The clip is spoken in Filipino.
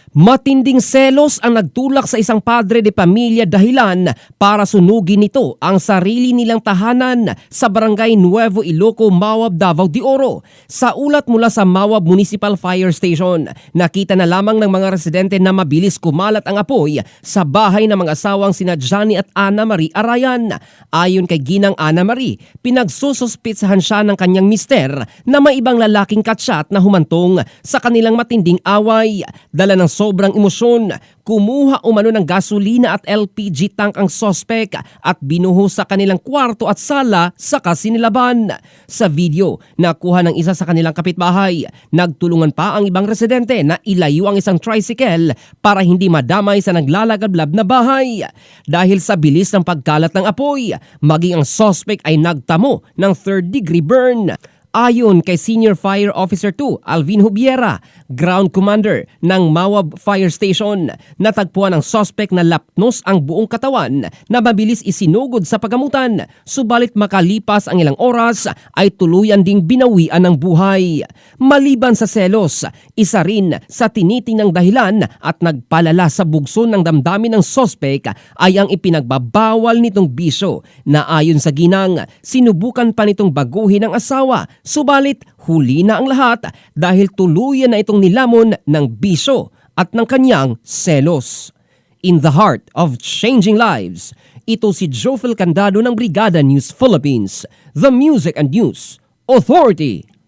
Matinding selos ang nagtulak sa isang padre de pamilya dahilan para sunugin nito ang sarili nilang tahanan sa barangay Nuevo Iloco, Mawab, Davao de Oro. Sa ulat mula sa Mawab Municipal Fire Station, nakita na lamang ng mga residente na mabilis kumalat ang apoy sa bahay ng mga asawang sina Johnny at Ana Marie Arayan. Ayon kay Ginang Ana Marie, pinagsususpitsahan siya ng kanyang mister na may ibang lalaking katsyat na humantong sa kanilang matinding away. Dala ng sobrang emosyon, kumuha umano ng gasolina at LPG tank ang sospek at binuhos sa kanilang kwarto at sala saka sinilaban. Sa video, nakuha ng isa sa kanilang kapitbahay. Nagtulungan pa ang ibang residente na ilayo ang isang tricycle para hindi madamay sa naglalagablab na bahay. Dahil sa bilis ng pagkalat ng apoy, maging ang sospek ay nagtamo ng third-degree burn. Ayon kay Senior Fire Officer 2 Alvin Hubiera, Ground Commander ng Mawab Fire Station, natagpuan ng suspect na lapnos ang buong katawan na mabilis isinugod sa pagamutan, subalit makalipas ang ilang oras ay tuluyan ding binawian ng buhay. Maliban sa selos, isa rin sa tinitingnang dahilan at nagpalala sa bugso ng damdamin ng suspect ay ang ipinagbabawal nitong bisyo na ayon sa ginang, sinubukan pa nitong baguhin ng asawa. Subalit huli na ang lahat dahil tuluyan na itong nilamon ng bisyo at ng kanyang selos. In the heart of changing lives, ito si Jofel Candado ng Brigada News Philippines, the Music and News Authority.